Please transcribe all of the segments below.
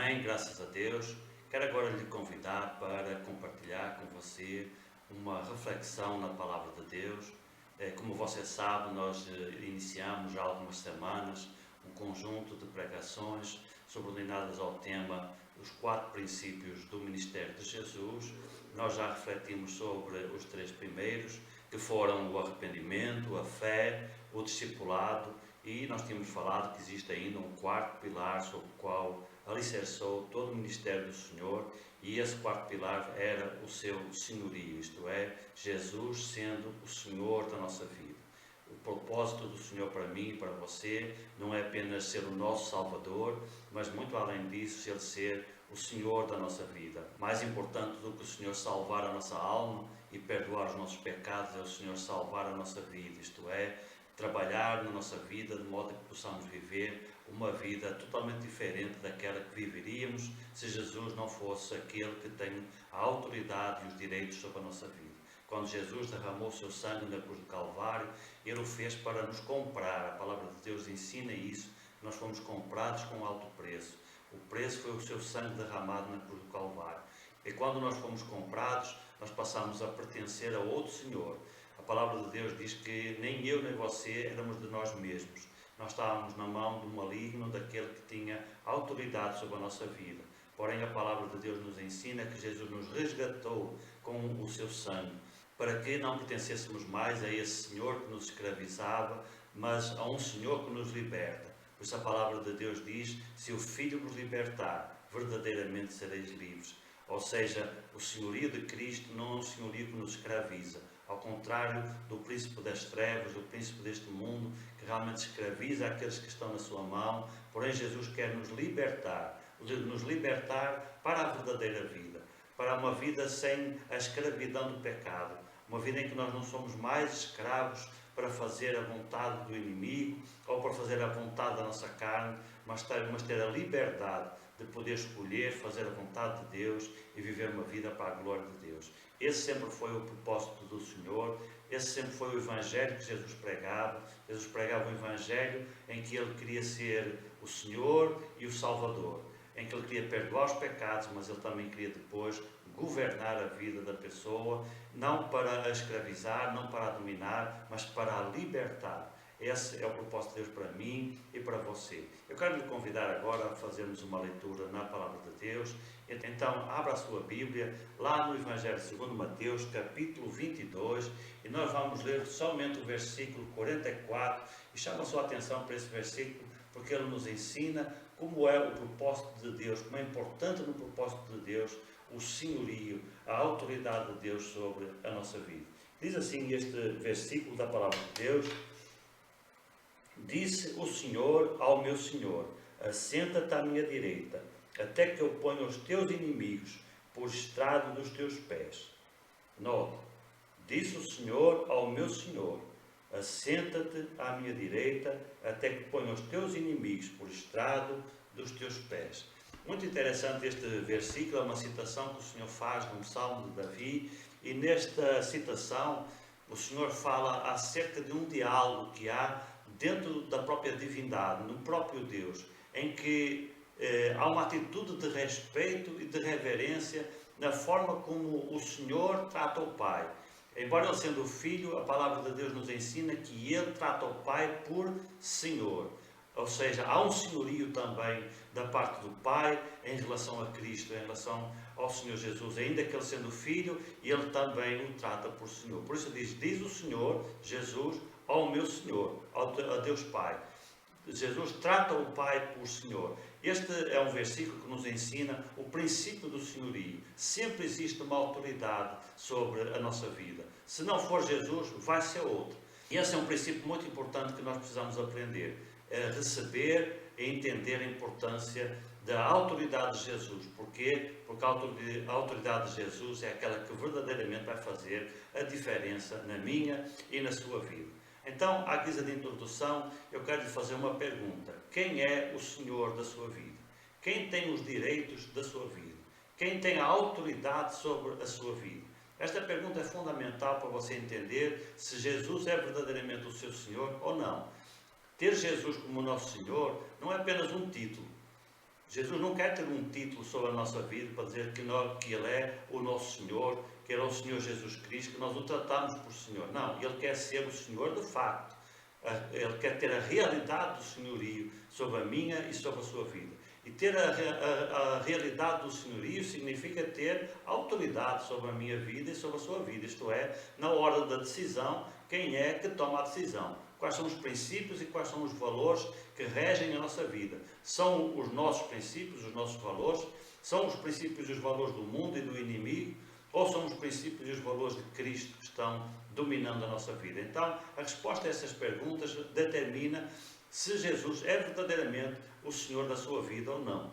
Bem, graças a Deus. Quero agora lhe convidar para compartilhar com você uma reflexão na Palavra de Deus. Como você sabe, nós iniciamos há algumas semanas um conjunto de pregações subordinadas ao tema Os 4 princípios do ministério de Jesus. Nós já refletimos sobre os 3 primeiros, que foram o arrependimento, a fé, o discipulado, e nós tínhamos falado que existe ainda um 4º pilar sobre o qual alicerçou todo o ministério do Senhor, e esse 4º pilar era o seu senhorio, isto é, Jesus sendo o Senhor da nossa vida. O propósito do Senhor para mim e para você não é apenas ser o nosso Salvador, mas muito além disso, Ele ser o Senhor da nossa vida. Mais importante do que o Senhor salvar a nossa alma e perdoar os nossos pecados é o Senhor salvar a nossa vida, isto é, trabalhar na nossa vida de modo que possamos viver uma vida totalmente diferente daquela que viveríamos se Jesus não fosse aquele que tem a autoridade e os direitos sobre a nossa vida. Quando Jesus derramou o seu sangue na cruz do Calvário, Ele o fez para nos comprar. A palavra de Deus ensina isso. Nós fomos comprados com alto preço. O preço foi o seu sangue derramado na cruz do Calvário. E quando nós fomos comprados, nós passamos a pertencer a outro Senhor. A palavra de Deus diz que nem eu nem você éramos de nós mesmos. Nós estávamos na mão do maligno, daquele que tinha autoridade sobre a nossa vida. Porém, a palavra de Deus nos ensina que Jesus nos resgatou com o seu sangue, para que não pertencêssemos mais a esse Senhor que nos escravizava, mas a um Senhor que nos liberta. Por isso a palavra de Deus diz: se o Filho vos libertar, verdadeiramente sereis livres. Ou seja, o senhorio de Cristo não é um senhorio que nos escraviza, ao contrário do príncipe das trevas, do príncipe deste mundo, que realmente escraviza aqueles que estão na sua mão. Porém, Jesus quer nos libertar para a verdadeira vida, para uma vida sem a escravidão do pecado, uma vida em que nós não somos mais escravos para fazer a vontade do inimigo ou para fazer a vontade da nossa carne, mas ter a liberdade de poder escolher fazer a vontade de Deus e viver uma vida para a glória de Deus. Esse sempre foi o propósito do Senhor, esse sempre foi o Evangelho que Jesus pregava. Jesus pregava um Evangelho em que Ele queria ser o Senhor e o Salvador, em que Ele queria perdoar os pecados, mas Ele também queria depois governar a vida da pessoa, não para a escravizar, não para a dominar, mas para a libertar. Esse é o propósito de Deus para mim e para você. Eu quero lhe convidar agora a fazermos uma leitura na Palavra de Deus. Então, abra a sua Bíblia, lá no Evangelho segundo Mateus, capítulo 22, e nós vamos ler somente o versículo 44, e chama a sua atenção para esse versículo, porque ele nos ensina como é o propósito de Deus, como é importante no propósito de Deus o senhorio, a autoridade de Deus sobre a nossa vida. Diz assim este versículo da Palavra de Deus: disse o Senhor ao meu Senhor: assenta-te à minha direita, até que eu ponha os teus inimigos por estrado dos teus pés. Note, disse o Senhor ao meu Senhor: assenta-te à minha direita, até que ponha os teus inimigos por estrado dos teus pés. Muito interessante este versículo, é uma citação que o Senhor faz num salmo de Davi, e nesta citação o Senhor fala acerca de um diálogo que há dentro da própria divindade, no próprio Deus, em que há uma atitude de respeito e de reverência na forma como o Senhor trata o Pai. Embora Ele sendo o Filho, a palavra de Deus nos ensina que Ele trata o Pai por Senhor. Ou seja, há um senhorio também da parte do Pai em relação a Cristo, em relação ao Senhor Jesus. Ainda que Ele sendo Filho, Ele também o trata por Senhor. Por isso diz o Senhor, Jesus, ao meu Senhor, a Deus Pai. Jesus trata o Pai por Senhor. Este é um versículo que nos ensina o princípio do senhorio. Sempre existe uma autoridade sobre a nossa vida. Se não for Jesus, vai ser outro. E esse é um princípio muito importante que nós precisamos aprender. Receber e entender a importância da autoridade de Jesus. Porquê? Porque a autoridade de Jesus é aquela que verdadeiramente vai fazer a diferença na minha e na sua vida. Então, à guisa de introdução, eu quero lhe fazer uma pergunta. Quem é o Senhor da sua vida? Quem tem os direitos da sua vida? Quem tem a autoridade sobre a sua vida? Esta pergunta é fundamental para você entender se Jesus é verdadeiramente o seu Senhor ou não. Ter Jesus como nosso Senhor não é apenas um título. Jesus não quer ter um título sobre a nossa vida para dizer que Ele é o nosso Senhor, que Ele é o Senhor Jesus Cristo, que nós o tratamos por Senhor. Não, Ele quer ser o Senhor de facto. Ele quer ter a realidade do senhorio sobre a minha e sobre a sua vida. E ter a realidade do senhorio significa ter autoridade sobre a minha vida e sobre a sua vida. Isto é, na hora da decisão, quem é que toma a decisão? Quais são os princípios e quais são os valores que regem a nossa vida? São os nossos princípios, os nossos valores? São os princípios e os valores do mundo e do inimigo? Ou são os princípios e os valores de Cristo que estão dominando a nossa vida? Então, a resposta a essas perguntas determina se Jesus é verdadeiramente o Senhor da sua vida ou não.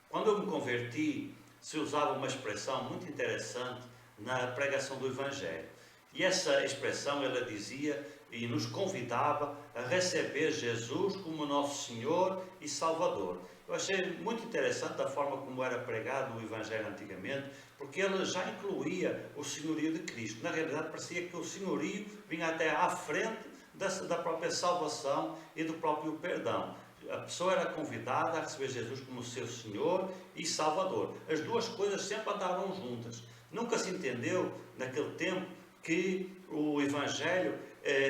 Quando eu me converti, se usava uma expressão muito interessante na pregação do Evangelho. E essa expressão, ela dizia e nos convidava a receber Jesus como nosso Senhor e Salvador. Eu achei muito interessante a forma como era pregado o Evangelho antigamente, porque ele já incluía o senhorio de Cristo. Na realidade, parecia que o senhorio vinha até à frente da própria salvação e do próprio perdão. A pessoa era convidada a receber Jesus como seu Senhor e Salvador. As duas coisas sempre andaram juntas. Nunca se entendeu, naquele tempo, que o Evangelho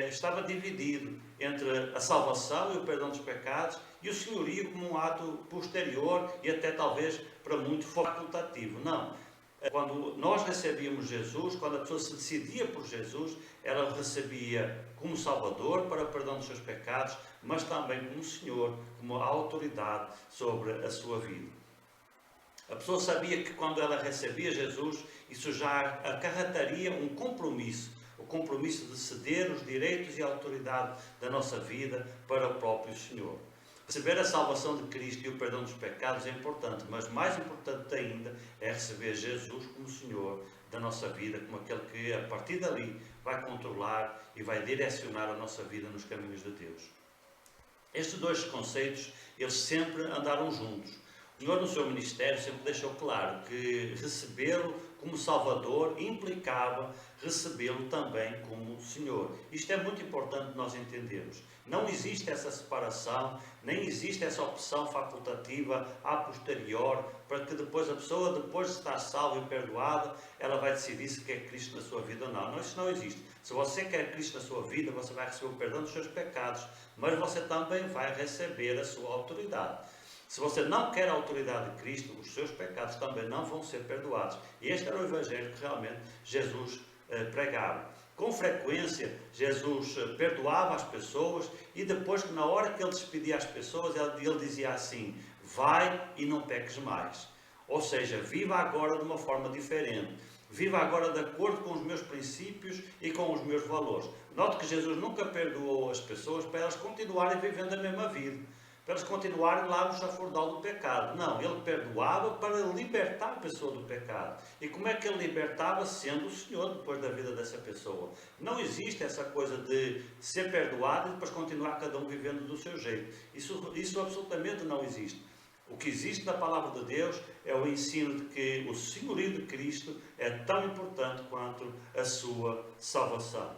estava dividido entre a salvação e o perdão dos pecados e o senhorio como um ato posterior e até talvez para muito facultativo. Não. Quando nós recebíamos Jesus, quando a pessoa se decidia por Jesus, ela recebia como Salvador para o perdão dos seus pecados, mas também como Senhor, como autoridade sobre a sua vida. A pessoa sabia que quando ela recebia Jesus, isso já acarretaria um compromisso, o compromisso de ceder os direitos e a autoridade da nossa vida para o próprio Senhor. Receber a salvação de Cristo e o perdão dos pecados é importante, mas mais importante ainda é receber Jesus como Senhor da nossa vida, como aquele que a partir dali vai controlar e vai direcionar a nossa vida nos caminhos de Deus. Estes dois conceitos, eles sempre andaram juntos. O Senhor no seu ministério sempre deixou claro que recebê-lo como Salvador implicava recebê-lo também como Senhor. Isto é muito importante nós entendermos. Não existe essa separação, nem existe essa opção facultativa a posterior, para que depois a pessoa, depois de estar salva e perdoada, ela vai decidir se quer Cristo na sua vida ou não. Não, isso não existe. Se você quer Cristo na sua vida, você vai receber o perdão dos seus pecados, mas você também vai receber a sua autoridade. Se você não quer a autoridade de Cristo, os seus pecados também não vão ser perdoados. E este era o Evangelho que realmente Jesus pregava. Com frequência, Jesus perdoava as pessoas e depois, na hora que ele despedia as pessoas, ele dizia assim: vai e não peques mais. Ou seja, viva agora de uma forma diferente. Viva agora de acordo com os meus princípios e com os meus valores. Note que Jesus nunca perdoou as pessoas para elas continuarem vivendo a mesma vida, para eles continuarem lá no chafurdal do pecado. Não, ele perdoava para libertar a pessoa do pecado. E como é que ele libertava? Sendo o Senhor depois da vida dessa pessoa. Não existe essa coisa de ser perdoado e depois continuar cada um vivendo do seu jeito. Isso absolutamente não existe. O que existe na palavra de Deus é o ensino de que o senhorio de Cristo é tão importante quanto a sua salvação.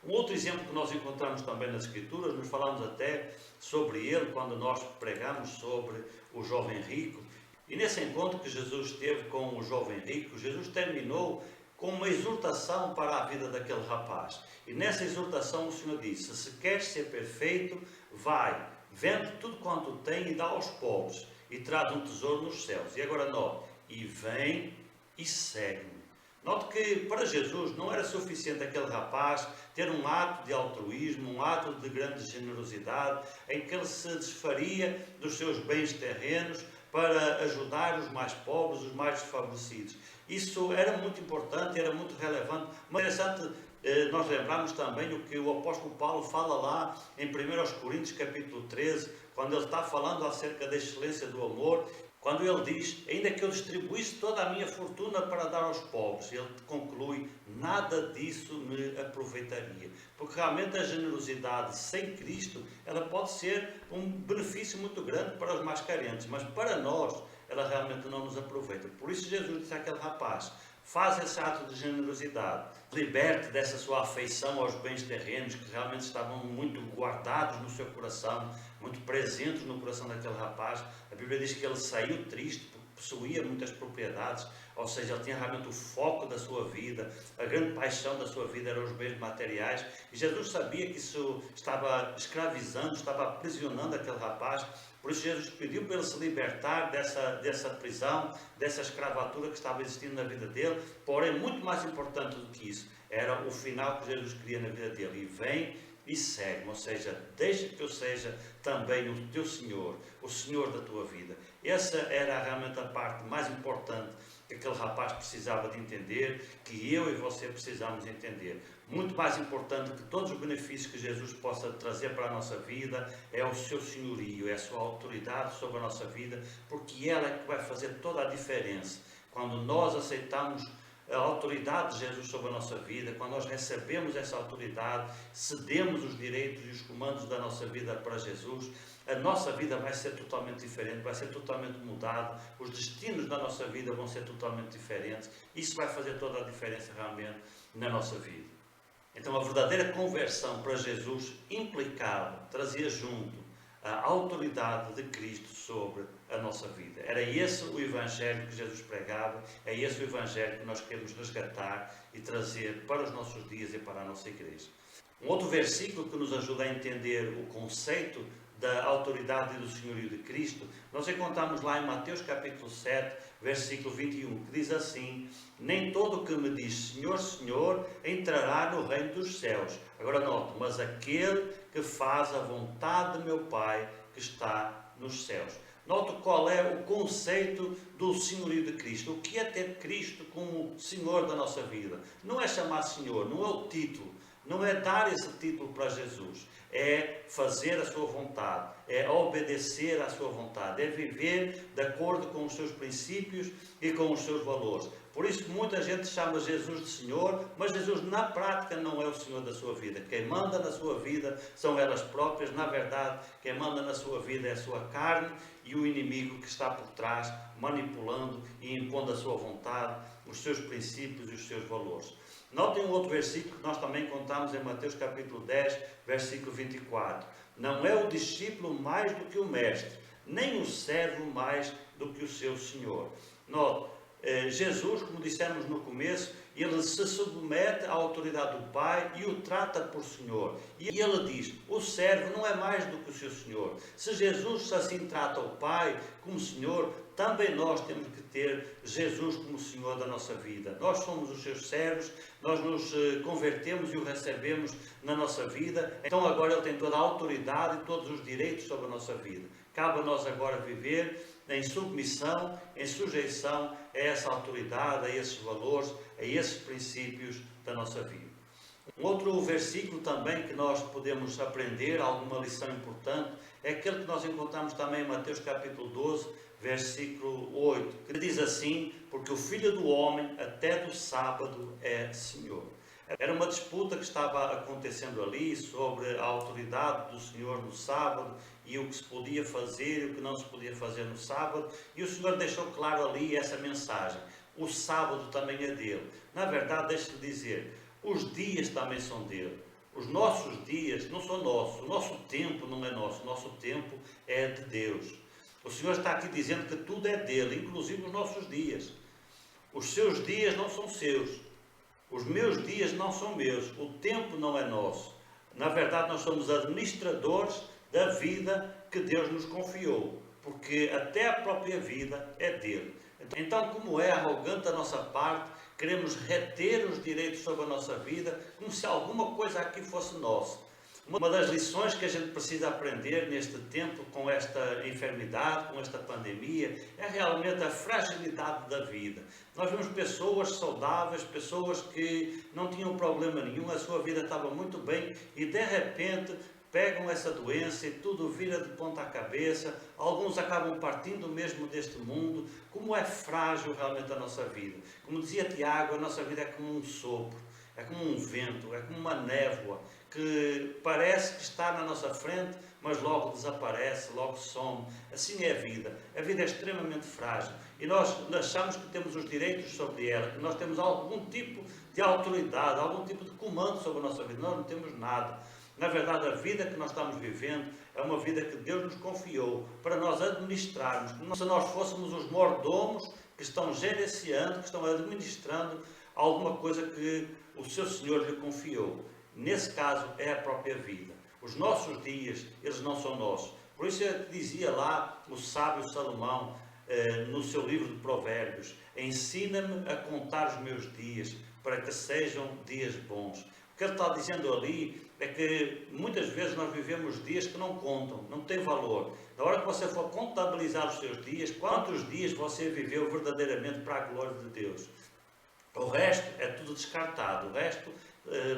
Um outro exemplo que nós encontramos também nas Escrituras, nós falamos até sobre ele quando nós pregamos sobre o jovem rico. E nesse encontro que Jesus teve com o jovem rico, Jesus terminou com uma exortação para a vida daquele rapaz. E nessa exortação o Senhor disse: se queres ser perfeito, vai, vende tudo quanto tem e dá aos pobres, e traz um tesouro nos céus. E agora note: e vem e segue-me. Note que para Jesus não era suficiente aquele rapaz ter um ato de altruísmo, um ato de grande generosidade, em que ele se desfaria dos seus bens terrenos para ajudar os mais pobres, os mais desfavorecidos. Isso era muito importante, era muito relevante. Mas é interessante nós lembrarmos também o que o apóstolo Paulo fala lá em 1 Coríntios capítulo 13, quando ele está falando acerca da excelência do amor. Quando ele diz: ainda que eu distribuísse toda a minha fortuna para dar aos pobres, ele conclui: nada disso me aproveitaria. Porque realmente a generosidade sem Cristo, ela pode ser um benefício muito grande para os mais carentes, mas para nós, ela realmente não nos aproveita. Por isso Jesus disse àquele rapaz: faz esse ato de generosidade, liberte dessa sua afeição aos bens terrenos que realmente estavam muito guardados no seu coração, muito presentes no coração daquele rapaz. A Bíblia diz que ele saiu triste porque possuía muitas propriedades, ou seja, ele tinha realmente o foco da sua vida, a grande paixão da sua vida eram os bens materiais, e Jesus sabia que isso estava escravizando, estava aprisionando aquele rapaz. Por isso Jesus pediu para ele se libertar dessa prisão, dessa escravatura que estava existindo na vida dele. Porém, muito mais importante do que isso, era o final que Jesus queria na vida dele. E vem e segue-me, ou seja, deixa que eu seja também o teu Senhor, o Senhor da tua vida. Essa era realmente a parte mais importante que aquele rapaz precisava de entender, que eu e você precisamos entender. Muito mais importante que todos os benefícios que Jesus possa trazer para a nossa vida é o seu senhorio, é a sua autoridade sobre a nossa vida, porque ela é que vai fazer toda a diferença. Quando nós aceitamos a autoridade de Jesus sobre a nossa vida, quando nós recebemos essa autoridade, cedemos os direitos e os comandos da nossa vida para Jesus, a nossa vida vai ser totalmente diferente, vai ser totalmente mudada, os destinos da nossa vida vão ser totalmente diferentes. Isso vai fazer toda a diferença realmente na nossa vida. Então a verdadeira conversão para Jesus implicava, trazia junto a autoridade de Cristo sobre a nossa vida. Era esse o Evangelho que Jesus pregava, é esse o Evangelho que nós queremos resgatar e trazer para os nossos dias e para a nossa igreja. Um outro versículo que nos ajuda a entender o conceito da autoridade e do senhorio de Cristo, nós encontramos lá em Mateus capítulo 7, versículo 21, que diz assim: nem todo o que me diz Senhor, Senhor, entrará no reino dos céus. Agora note, mas aquele que faz a vontade de meu Pai que está nos céus. Note qual é o conceito do senhorio de Cristo. O que é ter Cristo como Senhor da nossa vida? Não é chamar Senhor, não é o título, não é dar esse título para Jesus. É fazer a sua vontade, é obedecer à sua vontade, é viver de acordo com os seus princípios e com os seus valores. Por isso que muita gente chama Jesus de Senhor, mas Jesus na prática não é o Senhor da sua vida. Quem manda na sua vida são elas próprias. Na verdade, quem manda na sua vida é a sua carne e o inimigo que está por trás, manipulando e impondo a sua vontade, os seus princípios e os seus valores. Notem um outro versículo que nós também contamos em Mateus capítulo 10, versículo 24. Não é o discípulo mais do que o mestre, nem o servo mais do que o seu Senhor. Note, Jesus, como dissemos no começo, ele se submete à autoridade do Pai e o trata por Senhor. E ele diz, o servo não é mais do que o seu Senhor. Se Jesus assim trata o Pai como Senhor, também nós temos que ter Jesus como Senhor da nossa vida. Nós somos os seus servos, nós nos convertemos e o recebemos na nossa vida. Então agora ele tem toda a autoridade e todos os direitos sobre a nossa vida. Cabe a nós agora viver em submissão, em sujeição a essa autoridade, a esses valores, a esses princípios da nossa vida. Um outro versículo também que nós podemos aprender, alguma lição importante, é aquele que nós encontramos também em Mateus capítulo 12, versículo 8, que diz assim: porque o Filho do Homem até do sábado é Senhor. Era uma disputa que estava acontecendo ali sobre a autoridade do Senhor no sábado e o que se podia fazer e o que não se podia fazer no sábado, e o Senhor deixou claro ali essa mensagem: o sábado também é dele. Na verdade, deixe-me dizer, os dias também são dele. Os nossos dias não são nossos, o nosso tempo não é nosso, o nosso tempo é de Deus. O Senhor está aqui dizendo que tudo é dele, inclusive os nossos dias. Os seus dias não são seus, os meus dias não são meus, o tempo não é nosso. Na verdade, nós somos administradores da vida que Deus nos confiou, porque até a própria vida é dele. Então, como é arrogante da nossa parte, queremos reter os direitos sobre a nossa vida, como se alguma coisa aqui fosse nossa. Uma das lições que a gente precisa aprender neste tempo, com esta enfermidade, com esta pandemia, é realmente a fragilidade da vida. Nós vemos pessoas saudáveis, pessoas que não tinham problema nenhum, a sua vida estava muito bem e de repente pegam essa doença e tudo vira de ponta cabeça. Alguns acabam partindo mesmo deste mundo. Como é frágil realmente a nossa vida. Como dizia Tiago, a nossa vida é como um sopro, é como um vento, é como uma névoa que parece que está na nossa frente, mas logo desaparece, logo some. Assim é a vida. A vida é extremamente frágil e nós achamos que temos os direitos sobre ela, que nós temos algum tipo de autoridade, algum tipo de comando sobre a nossa vida. Nós não temos nada. Na verdade, a vida que nós estamos vivendo é uma vida que Deus nos confiou para nós administrarmos, como se nós fôssemos os mordomos que estão gerenciando, que estão administrando alguma coisa que o seu Senhor lhe confiou. Nesse caso, é a própria vida. Os nossos dias, eles não são nossos. Por isso é que dizia lá o sábio Salomão, no seu livro de Provérbios: ensina-me a contar os meus dias, para que sejam dias bons. O que ele está dizendo ali é que muitas vezes nós vivemos dias que não contam, não têm valor. Na hora que você for contabilizar os seus dias, quantos dias você viveu verdadeiramente para a glória de Deus? O resto é tudo descartado, o resto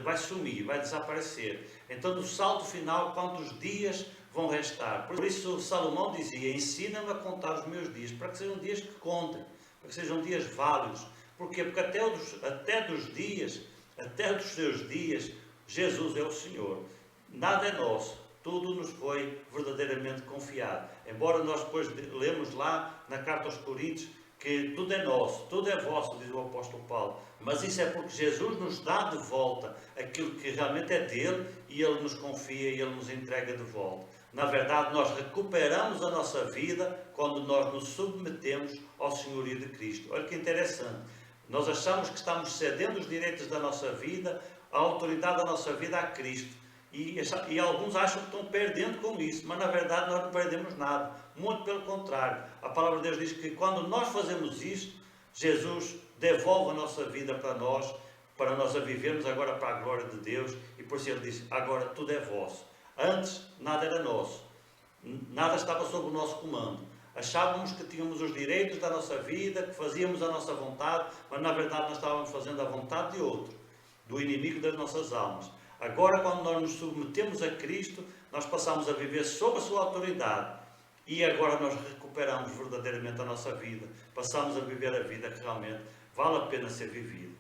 vai sumir, vai desaparecer. Então, no saldo final, quantos dias vão restar? Por isso, Salomão dizia: ensina-me a contar os meus dias, para que sejam dias que contem, para que sejam dias válidos. Porquê? Porque até dos seus dias, Jesus é o Senhor. Nada é nosso, tudo nos foi verdadeiramente confiado. Embora nós depois lemos lá na carta aos Coríntios que tudo é nosso, tudo é vosso, diz o apóstolo Paulo. Mas isso é porque Jesus nos dá de volta aquilo que realmente é dele e ele nos confia e ele nos entrega de volta. Na verdade, nós recuperamos a nossa vida quando nós nos submetemos ao senhorio de Cristo. Olha que interessante. Nós achamos que estamos cedendo os direitos da nossa vida, a autoridade da nossa vida a Cristo. E alguns acham que estão perdendo com isso, mas na verdade nós não perdemos nada. Muito pelo contrário. A palavra de Deus diz que quando nós fazemos isto, Jesus devolve a nossa vida para nós a vivermos agora para a glória de Deus. E por isso ele diz: agora tudo é vosso. Antes nada era nosso, nada estava sob o nosso comando. Achávamos que tínhamos os direitos da nossa vida, que fazíamos a nossa vontade, mas na verdade nós estávamos fazendo a vontade de outro, do inimigo das nossas almas. Agora, quando nós nos submetemos a Cristo, nós passamos a viver sob a sua autoridade. E agora nós recuperamos verdadeiramente a nossa vida. Passamos a viver a vida que realmente vale a pena ser vivida.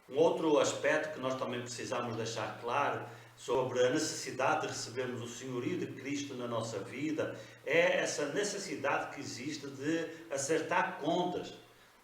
Um outro aspecto que nós também precisamos deixar claro sobre a necessidade de recebermos o senhorio de Cristo na nossa vida é essa necessidade que existe de acertar contas.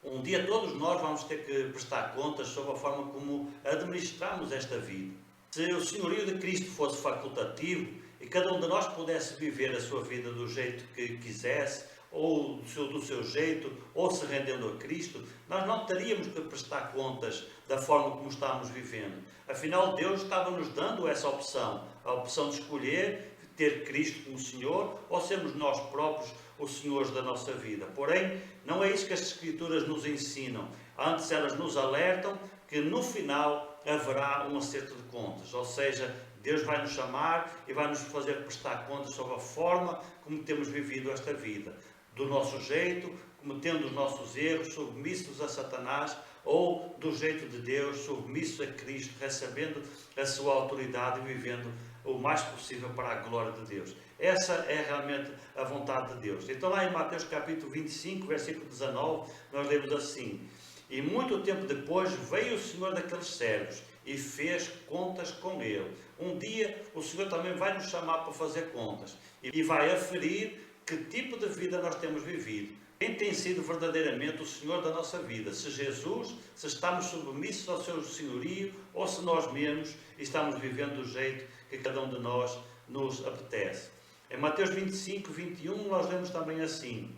Um dia todos nós vamos ter que prestar contas sobre a forma como administramos esta vida. Se o senhorio de Cristo fosse facultativo e cada um de nós pudesse viver a sua vida do jeito que quisesse, ou do seu jeito, ou se rendendo a Cristo, nós não teríamos que prestar contas da forma como estamos vivendo. Afinal, Deus estava nos dando essa opção, a opção de escolher ter Cristo como Senhor ou sermos nós próprios os senhores da nossa vida. Porém, não é isso que as Escrituras nos ensinam. Antes elas nos alertam que no final haverá um acerto de contas, ou seja, Deus vai nos chamar e vai nos fazer prestar contas sobre a forma como temos vivido esta vida. Do nosso jeito, cometendo os nossos erros, submissos a Satanás, ou do jeito de Deus, submissos a Cristo, recebendo a sua autoridade e vivendo o mais possível para a glória de Deus. Essa é realmente a vontade de Deus. Então lá em Mateus capítulo 25, versículo 19, nós lemos assim: e muito tempo depois veio o Senhor daqueles servos e fez contas com ele. Um dia o Senhor também vai nos chamar para fazer contas e vai aferir que tipo de vida nós temos vivido. Quem tem sido verdadeiramente o Senhor da nossa vida? Se Jesus, se estamos submissos ao seu senhorio, ou se nós mesmos estamos vivendo do jeito que cada um de nós nos apetece. Em Mateus 25, 21, nós lemos também assim: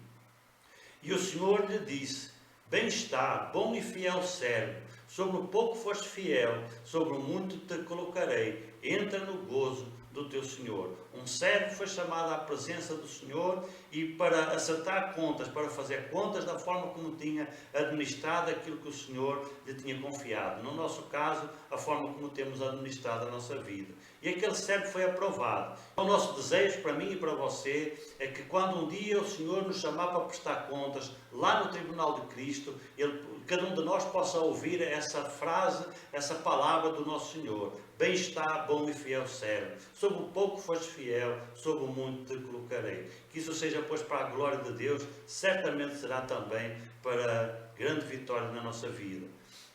e o Senhor lhe disse: bem está, bom e fiel servo, sobre o pouco foste fiel, sobre o muito te colocarei, entra no gozo do teu Senhor. Um servo foi chamado à presença do Senhor e para acertar contas, para fazer contas da forma como tinha administrado aquilo que o Senhor lhe tinha confiado. No nosso caso, a forma como temos administrado a nossa vida. E aquele servo foi aprovado. O nosso desejo para mim e para você é que quando um dia o Senhor nos chamar para prestar contas lá no tribunal de Cristo, cada um de nós possa ouvir essa frase, essa palavra do nosso Senhor: bem está, bom e fiel servo, sobre o pouco foste fiel, sobre o muito te colocarei. Que que isso seja, pois, para a glória de Deus, certamente será também para grande vitória na nossa vida.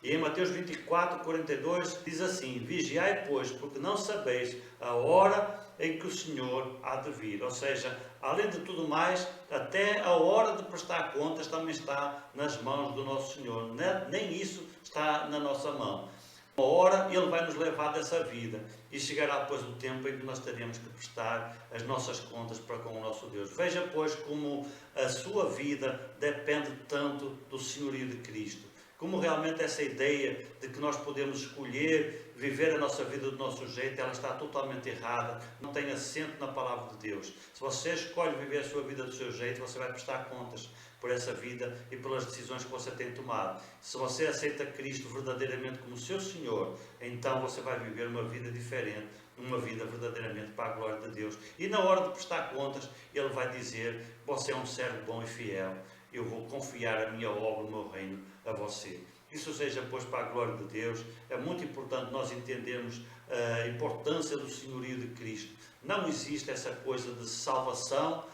E em Mateus 24, 42 diz assim: vigiai, pois, porque não sabeis a hora em que o Senhor há de vir. Ou seja, além de tudo mais, até a hora de prestar contas também está nas mãos do nosso Senhor. Nem isso está na nossa mão. Uma hora Ele vai nos levar dessa vida e chegará, pois, o tempo em que nós teremos que prestar as nossas contas para com o nosso Deus. Veja, pois, como a sua vida depende tanto do senhorio de Cristo. Como realmente essa ideia de que nós podemos escolher viver a nossa vida do nosso jeito, ela está totalmente errada, não tem assento na palavra de Deus. Se você escolhe viver a sua vida do seu jeito, você vai prestar contas por essa vida e pelas decisões que você tem tomado. Se você aceita Cristo verdadeiramente como seu Senhor, então você vai viver uma vida diferente, uma vida verdadeiramente para a glória de Deus. E na hora de prestar contas, Ele vai dizer: você é um servo bom e fiel, eu vou confiar a minha obra, o meu reino a você. Isso seja, pois, para a glória de Deus. É muito importante nós entendermos a importância do senhorio de Cristo. Não existe essa coisa de salvação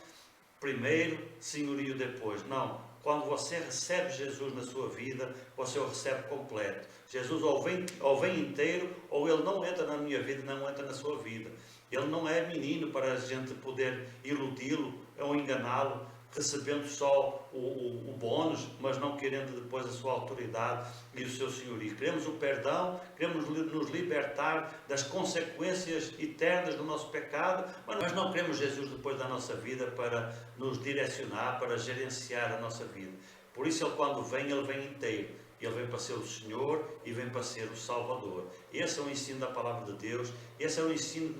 primeiro, senhorio depois. Não. Quando você recebe Jesus na sua vida, você o recebe completo. Jesus ou vem inteiro, ou Ele não entra na minha vida, não entra na sua vida. Ele não é menino para a gente poder iludi-lo ou enganá-lo, recebendo só o bónus, mas não querendo depois a sua autoridade e o seu senhorio. Queremos o perdão, queremos nos libertar das consequências eternas do nosso pecado, mas não queremos Jesus depois da nossa vida para nos direcionar, para gerenciar a nossa vida. Por isso Ele, quando vem, Ele vem inteiro. Ele vem para ser o Senhor e vem para ser o Salvador. Esse é o ensino da palavra de Deus, esse é o ensino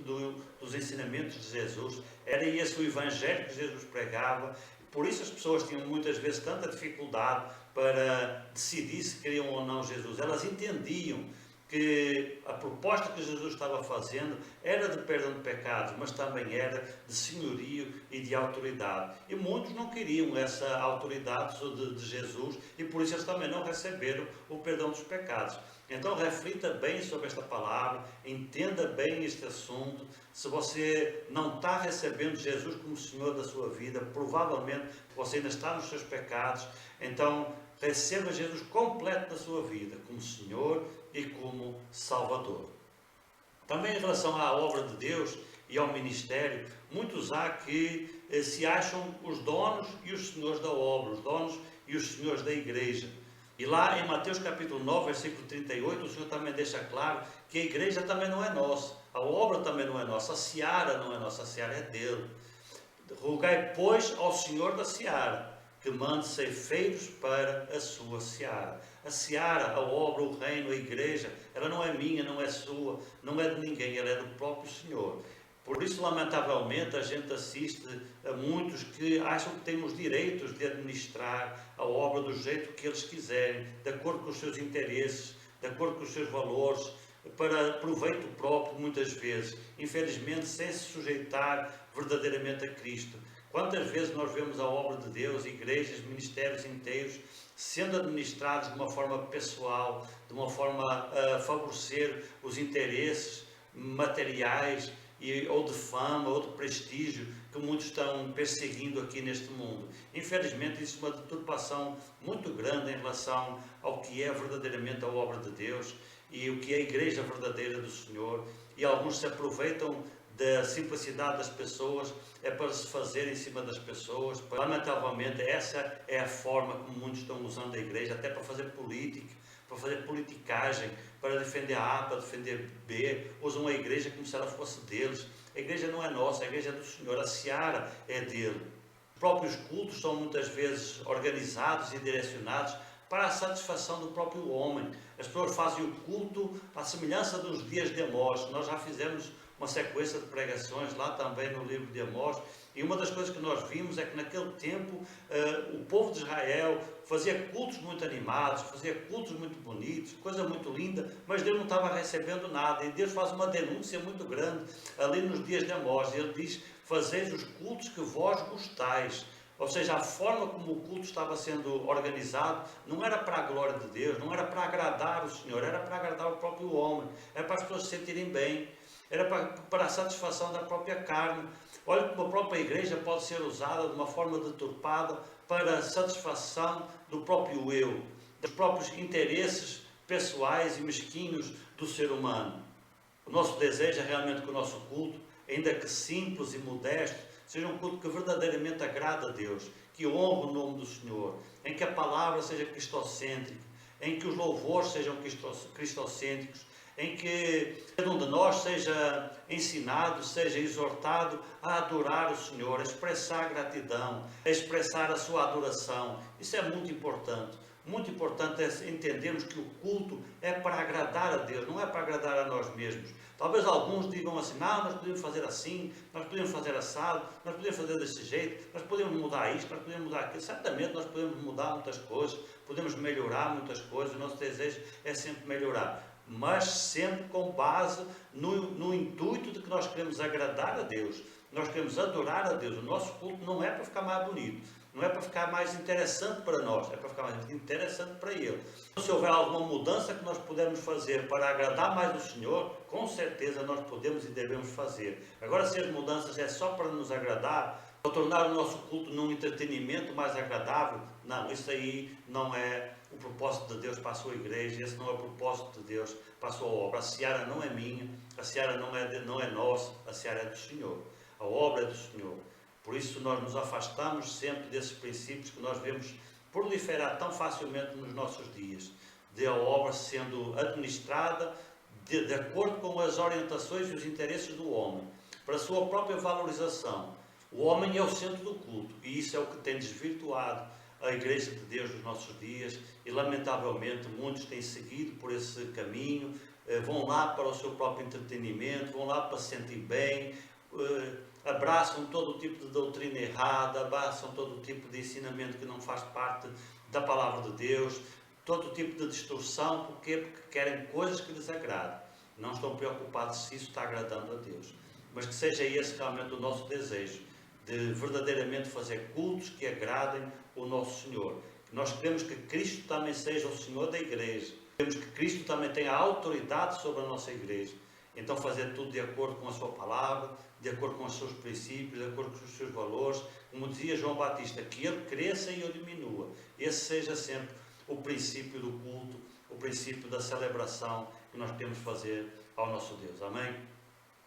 dos ensinamentos de Jesus, era esse o Evangelho que Jesus pregava. Por isso as pessoas tinham muitas vezes tanta dificuldade para decidir se queriam ou não Jesus. Elas entendiam que a proposta que Jesus estava fazendo era de perdão de pecados, mas também era de senhorio e de autoridade. E muitos não queriam essa autoridade de Jesus e por isso eles também não receberam o perdão dos pecados. Então reflita bem sobre esta palavra, entenda bem este assunto. Se você não está recebendo Jesus como Senhor da sua vida, provavelmente você ainda está nos seus pecados. Então receba Jesus completo na sua vida, como Senhor e como Salvador. Também em relação à obra de Deus e ao ministério, muitos há que se acham os donos e os senhores da obra, os donos e os senhores da igreja. E lá em Mateus capítulo 9, versículo 38, o Senhor também deixa claro que a igreja também não é nossa, a obra também não é nossa, a seara não é nossa, a seara é dele. Rogai, pois, ao Senhor da seara, que mande ceifeiros para a sua seara. A seara, a obra, o reino, a igreja, ela não é minha, não é sua, não é de ninguém, ela é do próprio Senhor. Por isso, lamentavelmente, a gente assiste a muitos que acham que têm os direitos de administrar a obra do jeito que eles quiserem, de acordo com os seus interesses, de acordo com os seus valores, para proveito próprio, muitas vezes, infelizmente, sem se sujeitar verdadeiramente a Cristo. Quantas vezes nós vemos a obra de Deus, igrejas, ministérios inteiros, sendo administrados de uma forma pessoal, de uma forma a favorecer os interesses materiais, ou de fama, ou de prestígio, que muitos estão perseguindo aqui neste mundo. Infelizmente, isso é uma deturpação muito grande em relação ao que é verdadeiramente a obra de Deus e o que é a igreja verdadeira do Senhor. E alguns se aproveitam da simplicidade das pessoas, é para se fazer em cima das pessoas. Lamentavelmente, essa é a forma como muitos estão usando a igreja, até para fazer política, para fazer politicagem, para defender A, para defender B. Usam a igreja como se ela fosse deles. A igreja não é nossa, a igreja é do Senhor, a seara é dele. Os próprios cultos são muitas vezes organizados e direcionados para a satisfação do próprio homem. As pessoas fazem o culto à semelhança dos dias de Amós. Nós já fizemos uma sequência de pregações lá também no livro de Amós, e uma das coisas que nós vimos é que naquele tempo o povo de Israel fazia cultos muito animados, fazia cultos muito bonitos, coisa muito linda, mas Deus não estava recebendo nada, e Deus faz uma denúncia muito grande ali nos dias de Amós. Ele diz: fazeis os cultos que vós gostais. Ou seja, a forma como o culto estava sendo organizado não era para a glória de Deus, não era para agradar o Senhor, era para agradar o próprio homem, era para as pessoas se sentirem bem. era para a satisfação da própria carne. Olha como a própria igreja pode ser usada de uma forma deturpada para a satisfação do próprio eu, dos próprios interesses pessoais e mesquinhos do ser humano. O nosso desejo é realmente que o nosso culto, ainda que simples e modesto, seja um culto que verdadeiramente agrada a Deus, que honre o nome do Senhor, em que a palavra seja cristocêntrica, em que os louvores sejam cristocêntricos, em que cada um de nós seja ensinado, seja exortado a adorar o Senhor, a expressar gratidão, a expressar a sua adoração. Isso é muito importante. Muito importante é entendermos que o culto é para agradar a Deus, não é para agradar a nós mesmos. Talvez alguns digam assim, não, nós podemos fazer assim, nós podemos fazer assado, nós podemos fazer desse jeito, nós podemos mudar isto, nós podemos mudar aquilo. Certamente nós podemos mudar muitas coisas, podemos melhorar muitas coisas, o nosso desejo é sempre melhorar, mas sempre com base no intuito de que nós queremos agradar a Deus, nós queremos adorar a Deus. O nosso culto não é para ficar mais bonito, não é para ficar mais interessante para nós, é para ficar mais interessante para Ele. Se houver alguma mudança que nós pudermos fazer para agradar mais o Senhor, com certeza nós podemos e devemos fazer. Agora, se as mudanças é só para nos agradar, para tornar o nosso culto num entretenimento mais agradável, não, isso aí não é o propósito de Deus para a sua igreja, esse não é o propósito de Deus para a sua obra. A seara não é minha, a seara não é nossa, a seara é do Senhor, a obra é do Senhor. Por isso nós nos afastamos sempre desses princípios que nós vemos proliferar tão facilmente nos nossos dias, de a obra sendo administrada de acordo com as orientações e os interesses do homem, para a sua própria valorização. O homem é o centro do culto, e isso é o que tem desvirtuado a Igreja de Deus nos nossos dias, e lamentavelmente muitos têm seguido por esse caminho, vão lá para o seu próprio entretenimento, vão lá para se sentir bem, abraçam todo o tipo de doutrina errada, abraçam todo o tipo de ensinamento que não faz parte da palavra de Deus, todo o tipo de distorção. Porquê? Porque querem coisas que lhes agradem, não estão preocupados se isso está agradando a Deus. Mas que seja esse realmente o nosso desejo, de verdadeiramente fazer cultos que agradem o nosso Senhor. Nós queremos que Cristo também seja o Senhor da igreja, queremos que Cristo também tenha autoridade sobre a nossa igreja. Então fazer tudo de acordo com a sua palavra, de acordo com os seus princípios, de acordo com os seus valores, como dizia João Batista, que ele cresça e eu diminua. Esse seja sempre o princípio do culto, o princípio da celebração que nós temos de fazer ao nosso Deus. Amém?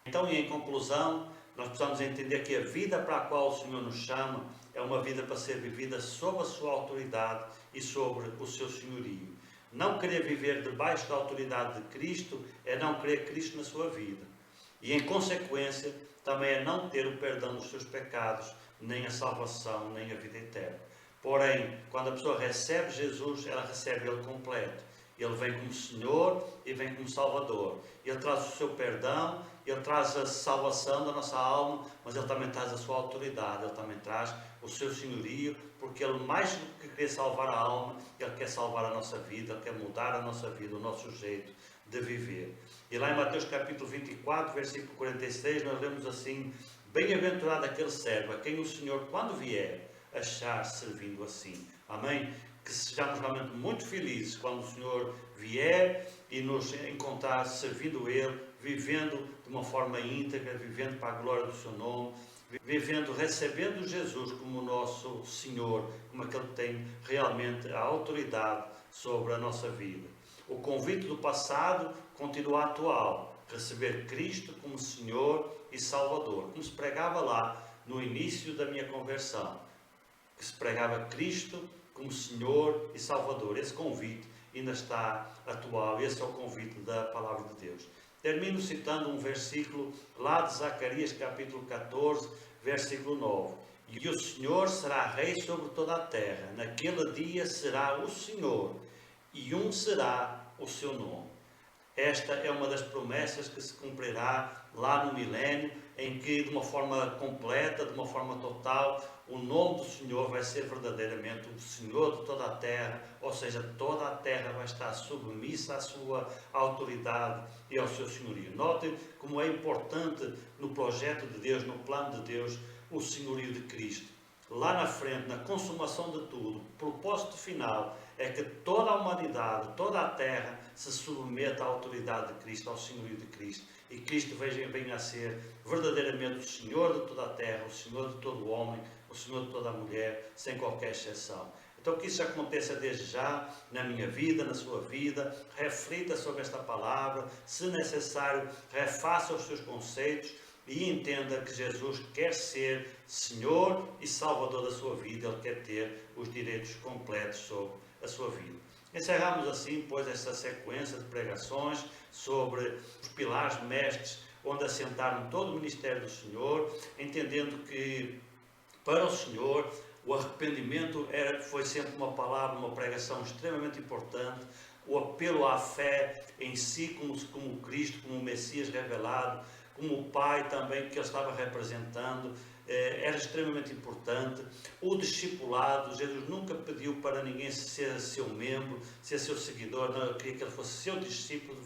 Então, e em conclusão, nós precisamos entender que a vida para a qual o Senhor nos chama é uma vida para ser vivida sob a sua autoridade e sobre o seu senhorio. Não querer viver debaixo da autoridade de Cristo é não querer Cristo na sua vida. E, em consequência, também é não ter o perdão dos seus pecados, nem a salvação, nem a vida eterna. Porém, quando a pessoa recebe Jesus, ela recebe Ele completo. Ele vem como Senhor e vem como Salvador. Ele traz o seu perdão, Ele traz a salvação da nossa alma, mas Ele também traz a sua autoridade, Ele também traz o seu senhorio, porque Ele, mais do que quer salvar a alma, Ele quer salvar a nossa vida, Ele quer mudar a nossa vida, o nosso jeito de viver. E lá em Mateus capítulo 24, versículo 46, nós lemos assim: bem-aventurado aquele servo a quem o Senhor, quando vier, achar servindo assim. Amém? Que sejamos realmente muito felizes quando o Senhor vier e nos encontrar servindo Ele, vivendo de uma forma íntegra, vivendo para a glória do seu nome, vivendo, recebendo Jesus como nosso Senhor, como aquele que tem realmente a autoridade sobre a nossa vida. O convite do passado continua atual, receber Cristo como Senhor e Salvador, como se pregava lá no início da minha conversão, que se pregava Cristo como Senhor e Salvador. Esse convite ainda está atual, esse é o convite da palavra de Deus. Termino citando um versículo lá de Zacarias capítulo 14, versículo 9. E o Senhor será rei sobre toda a terra, naquele dia será o Senhor, e um será o seu nome. Esta é uma das promessas que se cumprirá lá no milénio, em que de uma forma completa, de uma forma total, o nome do Senhor vai ser verdadeiramente o Senhor de toda a terra, ou seja, toda a terra vai estar submissa à sua autoridade e ao seu senhorio. Notem como é importante no projeto de Deus, no plano de Deus, o senhorio de Cristo. lá na frente, na consumação de tudo, o propósito final é que toda a humanidade, toda a terra se submeta à autoridade de Cristo, ao senhorio de Cristo, e Cristo venha a ser verdadeiramente o Senhor de toda a terra, o Senhor de todo o homem, o Senhor de toda a mulher, sem qualquer exceção. Então que isso aconteça desde já, na minha vida, na sua vida. Reflita sobre esta palavra, se necessário, refaça os seus conceitos e entenda que Jesus quer ser Senhor e Salvador da sua vida. Ele quer ter os direitos completos sobre a sua vida. Encerramos assim, pois, esta sequência de pregações sobre os pilares mestres, onde assentaram todo o ministério do Senhor, entendendo que, para o Senhor, o arrependimento foi sempre uma palavra, uma pregação extremamente importante. O apelo à fé em si, como Cristo, como o Messias revelado, como o Pai também que ele estava representando, era extremamente importante. O discipulado, Jesus nunca pediu para ninguém ser seu membro, ser seu seguidor, não, ele queria que ele fosse seu discípulo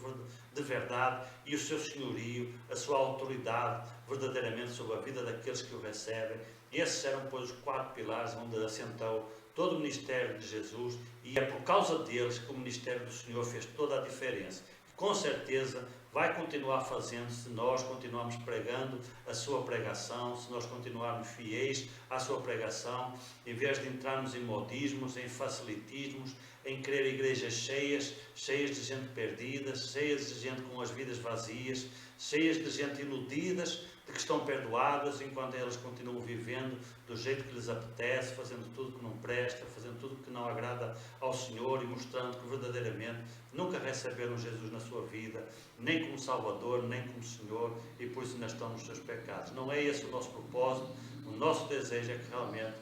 de verdade, e o seu senhorio, a sua autoridade verdadeiramente sobre a vida daqueles que o recebem. Esses eram, pois, os 4 pilares onde assentou todo o ministério de Jesus, e é por causa deles que o ministério do Senhor fez toda a diferença. E, com certeza vai continuar fazendo se nós continuarmos pregando a sua pregação, se nós continuarmos fiéis à sua pregação, em vez de entrarmos em modismos, em facilitismos, em querer igrejas cheias de gente perdida, cheias de gente com as vidas vazias, cheias de gente iludidas, de que estão perdoadas, enquanto elas continuam vivendo do jeito que lhes apetece, fazendo tudo que não presta, fazendo tudo que não agrada ao Senhor, e mostrando que verdadeiramente nunca receberam Jesus na sua vida, nem como Salvador, nem como Senhor, e por isso ainda estão nos seus pecados. Não é esse o nosso propósito. O nosso desejo é que realmente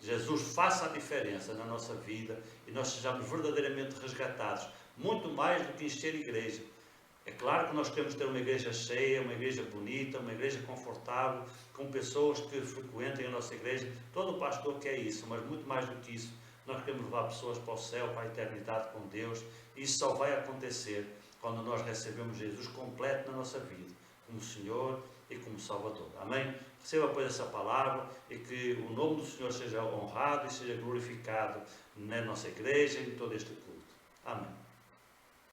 Jesus faça a diferença na nossa vida e nós sejamos verdadeiramente resgatados, muito mais do que encher a igreja. É claro que nós queremos ter uma igreja cheia, uma igreja bonita, uma igreja confortável, com pessoas que frequentem a nossa igreja. Todo pastor quer isso, mas muito mais do que isso, nós queremos levar pessoas para o céu, para a eternidade com Deus. E isso só vai acontecer quando nós recebemos Jesus completo na nossa vida, como Senhor e como Salvador. Amém? Receba, pois, essa palavra, e que o nome do Senhor seja honrado e seja glorificado na nossa igreja e em todo este culto. Amém.